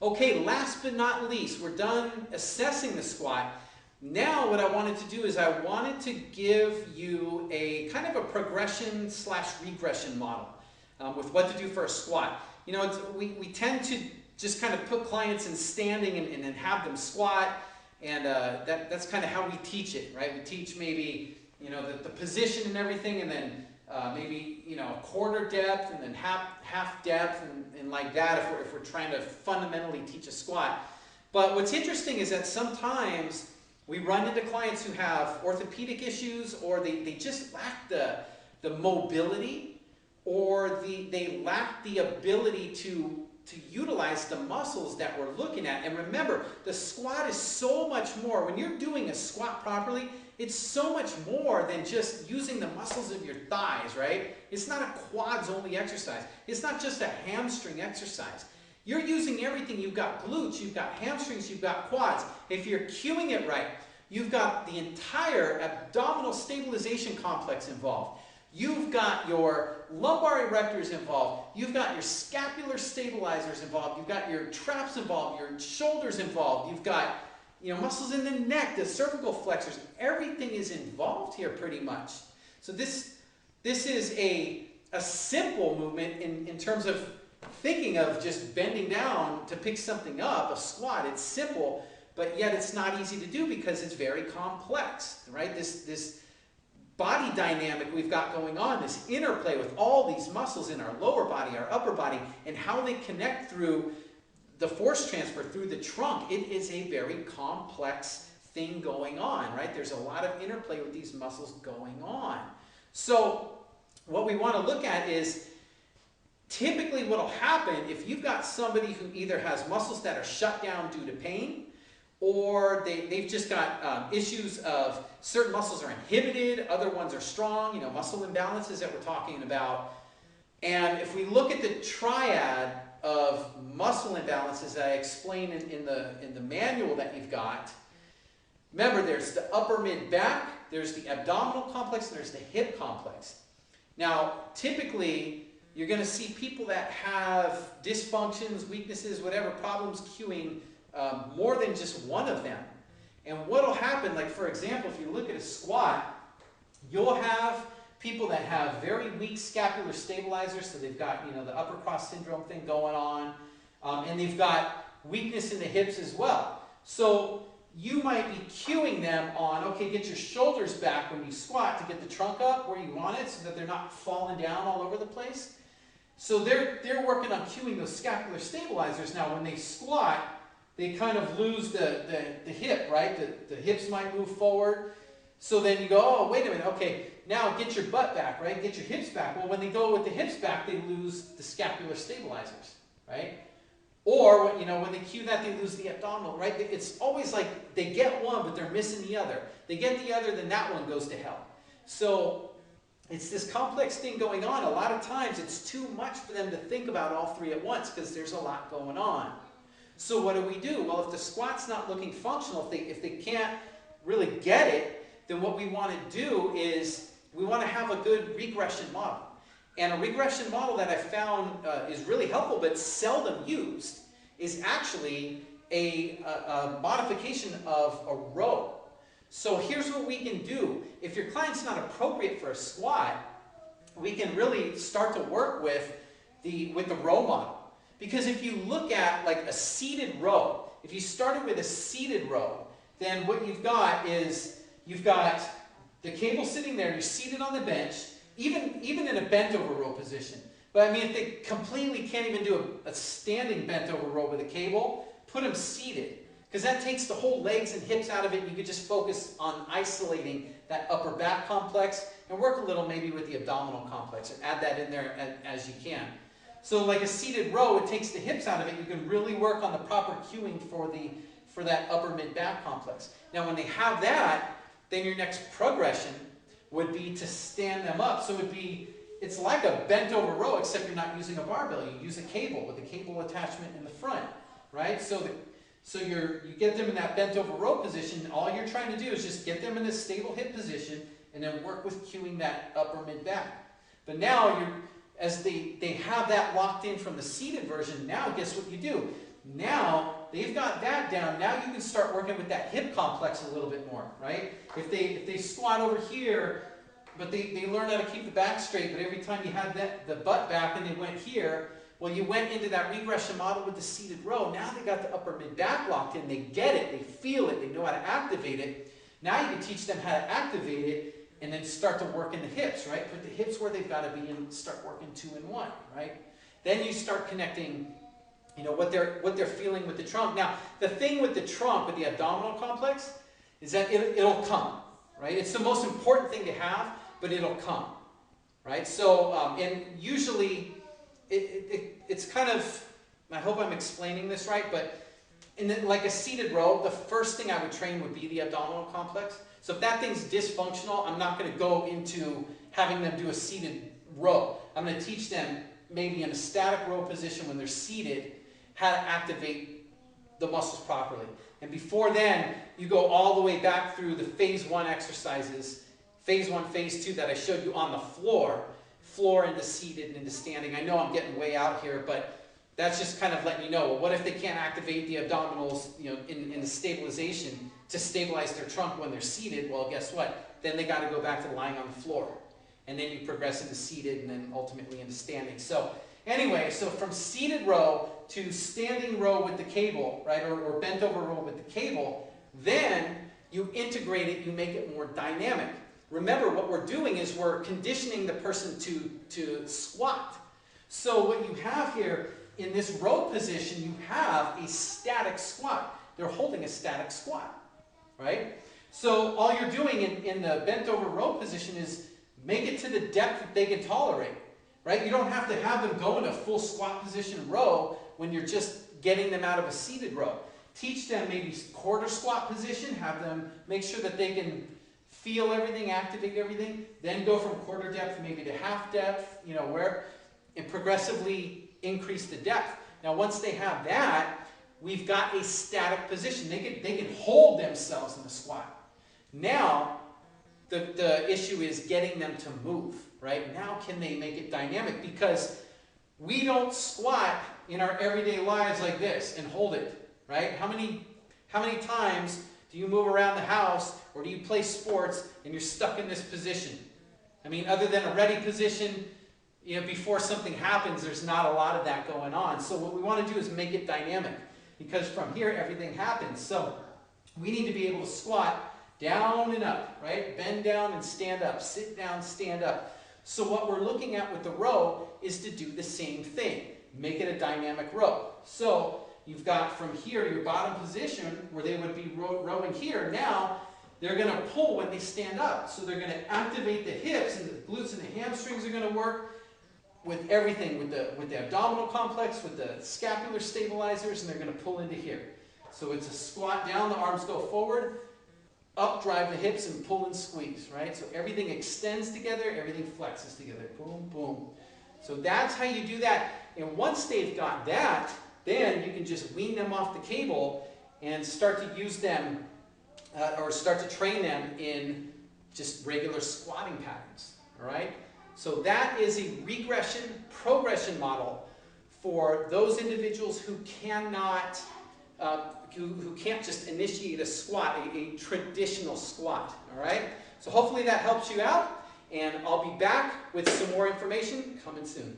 Okay, last but not least, we're done assessing the squat. Now what I wanted to do is I wanted to give you a kind of a progression slash regression model with what to do for a squat. You know, we tend to just kind of put clients in standing and then have them squat, and that's kind of how we teach it, right? We teach maybe, you know, the position and everything, and then maybe, you know, a quarter depth and then half depth and like that if we're trying to fundamentally teach a squat. But what's interesting is that sometimes we run into clients who have orthopedic issues, or they just lack the mobility, or they lack the ability to utilize the muscles that we're looking at. And remember, the squat is so much more. When you're doing a squat properly, it's so much more than just using the muscles of your thighs, right? It's not a quads only exercise. It's not just a hamstring exercise. You're using everything. You've got glutes, you've got hamstrings, you've got quads. If you're cueing it right, you've got the entire abdominal stabilization complex involved. You've got your lumbar erectors involved. You've got your scapular stabilizers involved. You've got your traps involved, your shoulders involved. You've got, you know, muscles in the neck, the cervical flexors. Everything is involved here pretty much. So this is a simple movement in terms of thinking of just bending down to pick something up, a squat. It's simple, but yet it's not easy to do because it's very complex, right? This body dynamic we've got going on, this interplay with all these muscles in our lower body, our upper body, and how they connect through the force transfer through the trunk. It is a very complex thing going on, right? There's a lot of interplay with these muscles going on. So what we want to look at is typically what will happen if you've got somebody who either has muscles that are shut down due to pain, or they've just got issues of certain muscles are inhibited, other ones are strong, you know, muscle imbalances that we're talking about. And if we look at the triad of muscle imbalances that I explain in the manual that you've got, remember there's the upper mid-back, there's the abdominal complex, and there's the hip complex. Now, typically, you're going to see people that have dysfunctions, weaknesses, whatever, problems cueing more than just one of them. And what will happen, like for example, if you look at a squat, you'll have people that have very weak scapular stabilizers, so they've got, you know, the upper cross syndrome thing going on, and they've got weakness in the hips as well. So you might be cueing them on, okay, get your shoulders back when you squat to get the trunk up where you want it so that they're not falling down all over the place. So they're working on cueing those scapular stabilizers. Now when they squat, they kind of lose the hip, right? The hips might move forward. So then you go, oh, wait a minute, okay, now get your butt back, right? Get your hips back. Well, when they go with the hips back, they lose the scapular stabilizers, right? Or, you know, when they cue that, they lose the abdominal, right? It's always like they get one, but they're missing the other. They get the other, then that one goes to hell. So it's this complex thing going on. A lot of times it's too much for them to think about all three at once because there's a lot going on. So what do? Well, if the squat's not looking functional, if they can't really get it, then what we want to do is we want to have a good regression model. And a regression model that I found is really helpful but seldom used is actually a modification of a row. So here's what we can do. If your client's not appropriate for a squat, we can really start to work with the row model. Because if you look at like a seated row, if you started with a seated row, then what you've got is you've got the cable sitting there, you're seated on the bench, even in a bent over row position. But I mean, if they completely can't even do a standing bent over row with a cable, put them seated. Because that takes the whole legs and hips out of it, and you could just focus on isolating that upper back complex and work a little maybe with the abdominal complex, or add that in there as you can. So like a seated row, it takes the hips out of it. You can really work on the proper cueing for that upper mid-back complex. Now when they have that, then your next progression would be to stand them up. So it's like a bent over row, except you're not using a barbell. You use a cable with a cable attachment in the front, right? So you get them in that bent over row position. All you're trying to do is just get them in a stable hip position and then work with cueing that upper mid-back. But now as they have that locked in from the seated version, now guess what you do? Now, they've got that down. Now you can start working with that hip complex a little bit more, right? If they squat over here, but they learn how to keep the back straight, but every time you had the butt back and they went here, well, you went into that regression model with the seated row. Now they got the upper mid-back locked in. They get it. They feel it. They know how to activate it. Now you can teach them how to activate it and then start to work in the hips, right? Put the hips where they've got to be and start working 2 and 1, right? Then you start connecting, you know, what they're feeling with the trunk. Now, the thing with the trunk, with the abdominal complex, is that it'll come, right? It's the most important thing to have, but it'll come, right? So, and usually, it's kind of, I hope I'm explaining this right, but like a seated row, the first thing I would train would be the abdominal complex. So if that thing's dysfunctional, I'm not going to go into having them do a seated row. I'm going to teach them maybe in a static row position when they're seated, how to activate the muscles properly. And before then, you go all the way back through the phase 1 exercises, phase 1, phase 2 that I showed you on the floor into seated and into standing. I know I'm getting way out here, but that's just kind of letting you know, well, what if they can't activate the abdominals, you know, in the stabilization to stabilize their trunk when they're seated? Well, guess what? Then they got to go back to lying on the floor. And then you progress into seated and then ultimately into standing. So anyway, so from seated row to standing row with the cable, right, or bent over row with the cable, then you integrate it, you make it more dynamic. Remember, what we're doing is we're conditioning the person to squat. So what you have here in this row position, you have a static squat. They're holding a static squat, right? So all you're doing in the bent over row position is make it to the depth that they can tolerate, right? You don't have to have them go in a full squat position row when you're just getting them out of a seated row. Teach them maybe quarter squat position, have them make sure that they can feel everything, activate everything, then go from quarter depth maybe to half depth, you know, and progressively increase the depth. Now, once they have that, we've got a static position. They can hold themselves in the squat. Now, the issue is getting them to move, right? Now, can they make it dynamic? Because we don't squat in our everyday lives like this and hold it, right? How many times do you move around the house or do you play sports and you're stuck in this position? I mean, other than a ready position, you know, before something happens, there's not a lot of that going on. So what we want to do is make it dynamic, because from here, everything happens. So we need to be able to squat down and up, right? Bend down and stand up. Sit down, stand up. So what we're looking at with the row is to do the same thing. Make it a dynamic row. So you've got from here, your bottom position, where they would be rowing here. Now, they're going to pull when they stand up. So they're going to activate the hips, and the glutes and the hamstrings are going to work with everything, with the abdominal complex, with the scapular stabilizers, and they're going to pull into here. So it's a squat down, the arms go forward, up, drive the hips, and pull and squeeze, right? So everything extends together, everything flexes together. Boom, boom. So that's how you do that. And once they've got that, then you can just wean them off the cable and start to use them, or start to train them in just regular squatting patterns, all right? So that is a regression-progression model for those individuals who cannot, who can't just initiate a squat, a traditional squat, all right? So hopefully that helps you out, and I'll be back with some more information coming soon.